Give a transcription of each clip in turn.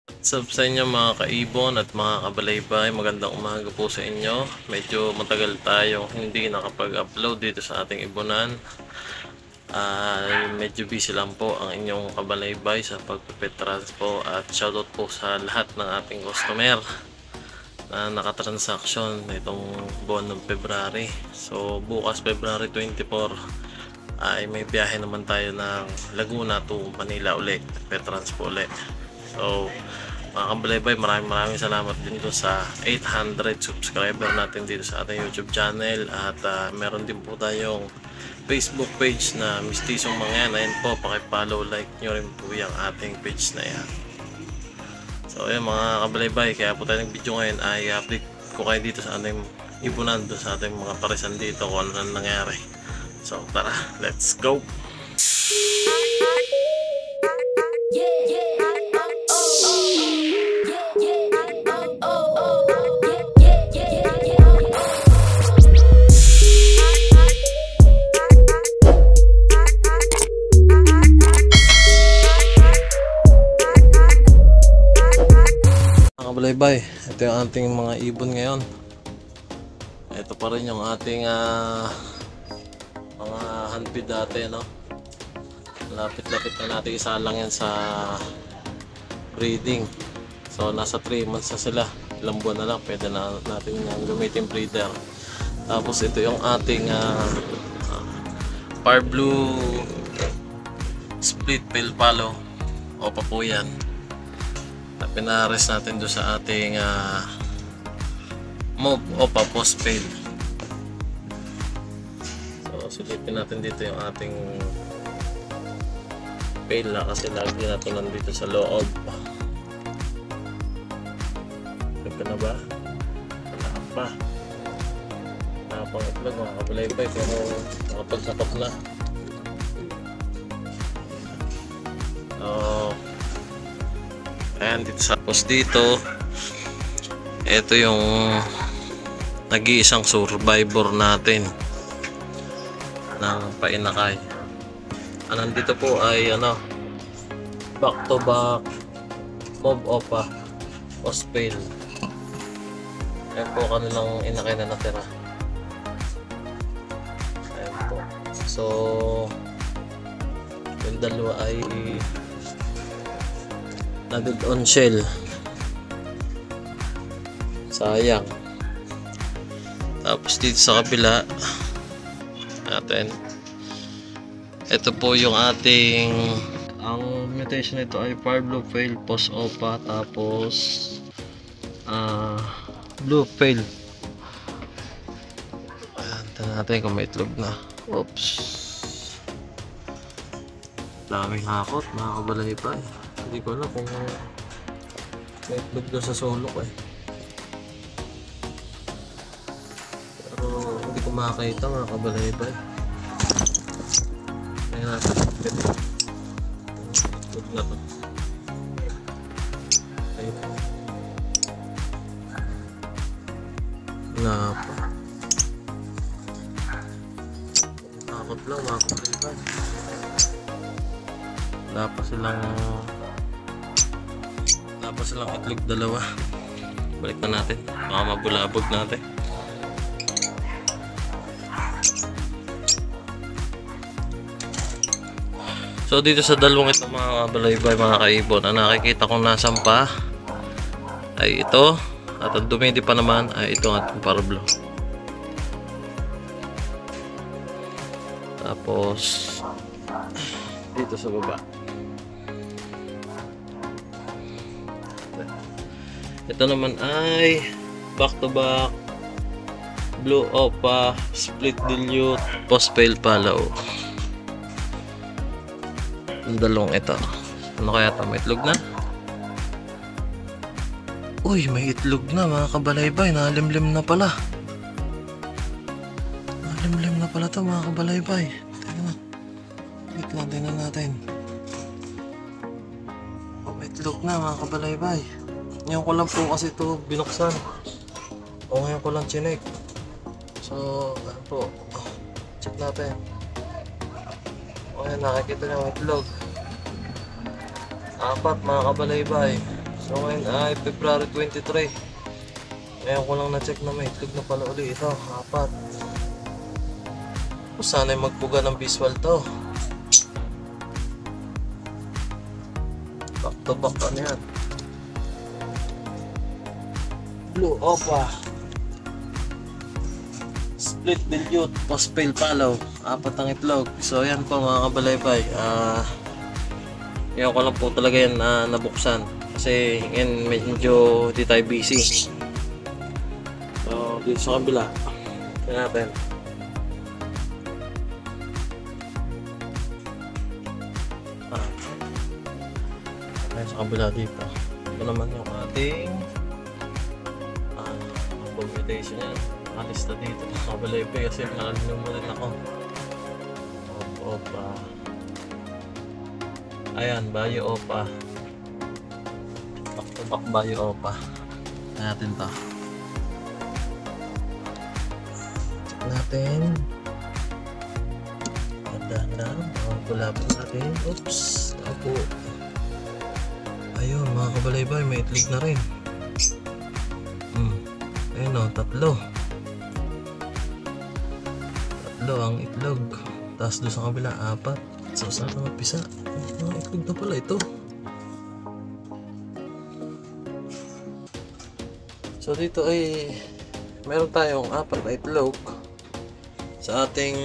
What's up sa inyo mga kaibon at mga kabalaybay, magandang umaga po sa inyo. Medyo matagal tayong hindi nakapag-upload dito sa ating ibonan. Medyo busy lang po ang inyong kabalaybay sa pagpipetranspo at shoutout po sa lahat ng ating customer na nakatransaksyon itong buwan ng February. So bukas February 24 ay may biyahe naman tayo ng Laguna to Manila ulit, Petranspo ulit. So mga kabalaybay, maraming salamat din doon sa 800 subscriber natin dito sa ating YouTube channel. At meron din po tayong Facebook page na Mistisong Mangyan. Ayan po, pakipollow, like nyo rin po yung ating page na yan. So ayan mga kabalaybay, kaya po tayo ng video ngayon ay update ko kayo dito sa ating ibunan, doon sa ating mga parisan dito kung ano nangyari. So tara, let's go! Bye-bye. Ito yung ating mga ibon ngayon. Ito pa rin yung ating mga handpid dati, no? Lapit-lapit na natin, isa lang yan sa breeding. So nasa 3 months na sila, ilang buwan na lang pwede na natin yung gamitin breeder. Tapos ito yung ating Par Blue Split Pale Palo o po yan. Pinares natin doon sa ating Mauve Opa Post Pale. So silipin natin dito yung ating pale na kasi lagi natin nandito sa loob. Ito na ba? Wala pa. Napang itlog mga kabalaybay pero nakapagsakot na. Ayan, dito sa post dito, ito yung nag-iisang survivor natin ng painakay. Nandito po ay back to back Mauve Opa Post Pale. Ayan po kanilang inakay na natira. Ayan po. So yung dalawa ay na-dead on shell. Sayang. Tapos dito sa kabila natin, ito po yung ating, ang mutation nito ay Par Blue Pale Post Opa, tapos Blue Pale. Ayan, tignan natin kung may itlog na. Oops, daming hakot mga kabalaybay. Hindi ko alam kung may itlog doon sa sulok pero hindi ko makakita mga kabalaybay. Kaya natin itlog na to. Ayun, wala pa. Takot lang mga kabalaybay. Wala pa silang itlog dalawa. Balik na natin, baka mabulabog natin. So dito sa dalawang ito mga balaybay, mga kaibon, ang nakikita kong nasampa ay ito, at ang dumidi pa naman ay ito ang ating Par Blue. Tapos dito sa baba, ito naman ay back to back Blue Opa Split Dilute Post Pale Palo. Ang dalawang ito, ano kaya ito? May itlog na? Uy, may itlog na mga kabalaybay. Nalimlim na pala. Nalimlim na pala ito mga kabalaybay. Wait lang, tingnan natin. Oh, may itlog na mga kabalaybay. Ngayon ko lang po kasi ito binuksan. O ngayon ko lang chinek. So, ano po, check natin. O ayan, nakikita niyo ang itlog. 4 mga kabalaybay. So ngayon ay February 23. Ngayon ko lang na-check na may itlog na pala uli. Ito, 4. O sana'y magpuga ng visual to. Back to back ano yan. Blue Opa, split dilute, post-pail palaw, 4 ang itlog. So yan po mga kabalaybay. Ngayon ko lang po talaga yan nabuksan. Kasi ngayon medyo di tayo busy. So dito sa kabila, tingnan natin. Sa kabila dito. Ito naman yung ating combination yan. Nakalista dito. Kabalay kasi nakalimang mo rin ako. Opa. Ayan, Bayo Opa. Back to back Bayo Opa. Tignan natin to. Check natin. Dahan-dahan. Kulapin natin. Oops. Ako. Ayun mga kabalaybay, may itlog na rin. Ayun o, 3. 3 ang itlog. Tapos doon sa kabila, 4. So saan na mapisa? Mga itlog na pala ito. So dito ay meron tayong 4 na itlog sa ating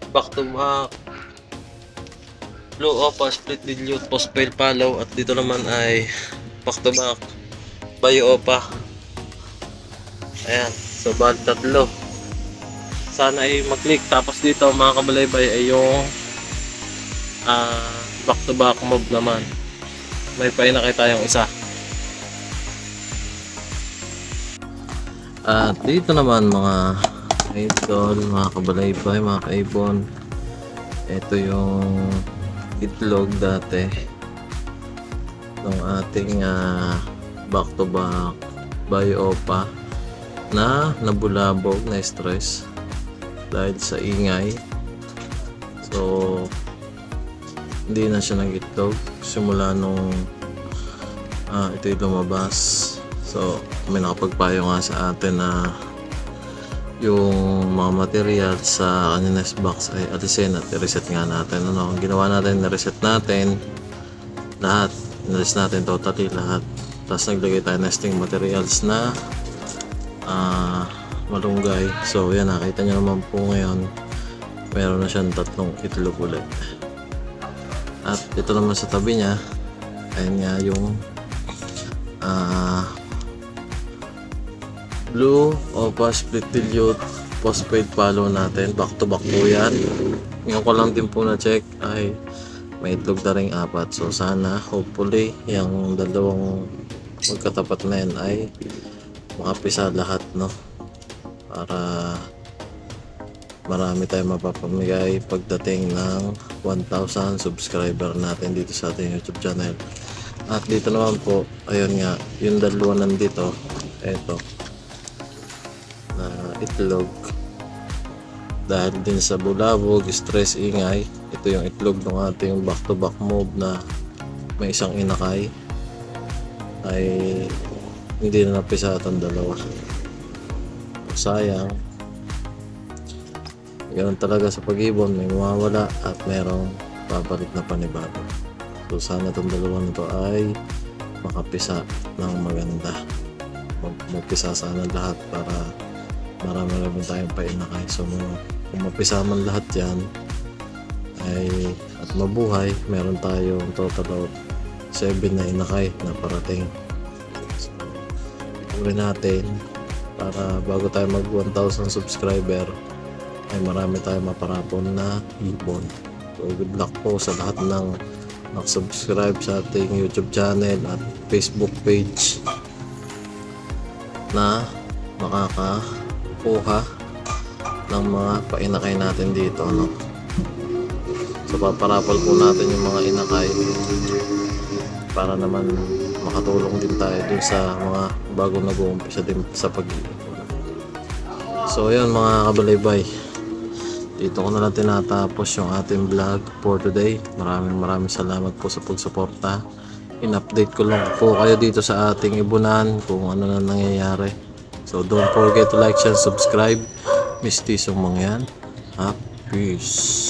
back to back Blue Opa, split dilute, post-pail palaw. At dito naman ay back to back Bayo Opa. Ayan, so bali 3. Sana ay mag-click. Tapos dito mga kabalaybay ay yung back to back mob naman. May painakay tayong isa. At dito naman mga idol, mga kabalaybay, mga kaibon, ito yung itlog dati ng ating back to back Bayo Opa na nabulabog, na stress dahil sa ingay. So hindi na siya nag-itlog simula nung ito lumabas. So may nakapagpayo nga sa atin na yung mga material sa kanilang box ay alisin at i-reset nga natin. Ano, ang ginawa natin, na-reset natin lahat, inalis natin totally lahat. Tapos naglagay tayo nesting materials na malunggay. So yan, nakita nyo naman po ngayon meron na siyang 3 itlog ulit. At ito naman sa tabi niya, ayun nga yung Blue Opa, split dilute, post-pail palaw natin. Back to back po yan. Ngayon ko lang din po na check ay may itlog na ring 4. So sana, hopefully, yung dalawang magkatapat na yan ay makapisa lahat, no? Para marami tayong mapapamigay pagdating ng 1,000 subscriber natin dito sa ating YouTube channel. At dito naman po, ayun nga, yung dalawa nandito, eto, na itlog. Dahil din sa bulabog, stress, ingay, ito yung itlog ng ating back to back move na may isang inakay ay hindi na napisa ang dalawa. Sayang. Ganun talaga sa pag-ibon, may mawawala at merong babalik na panibago. So sana itong dalawa nito ay makapisa ng maganda. Magpisa sana lahat para marami tayong painakay. So kung mapisa man lahat yan ay at mabuhay, meron tayong total of 7 na inakay na parating. So ikunin natin para bago tayo mag 1,000 subscriber ay marami tayong maparapon na ibon. So good luck po sa lahat ng subscribe sa ating YouTube channel at Facebook page na makakakuha ng mga painakay natin dito, no? So paparapol po natin yung mga inakay para naman makatulong din tayo dun sa mga bagong nag-uumpisa din sa pag-ibon. So yun mga kabalaybay, dito ko na lang tinatapos yung ating vlog for today. Maraming salamat po sa pagsuporta. in-update ko lang po kayo dito sa ating ibunan kung ano na nangyayari. So don't forget to like, share, subscribe. Mistisong mga yan. Peace.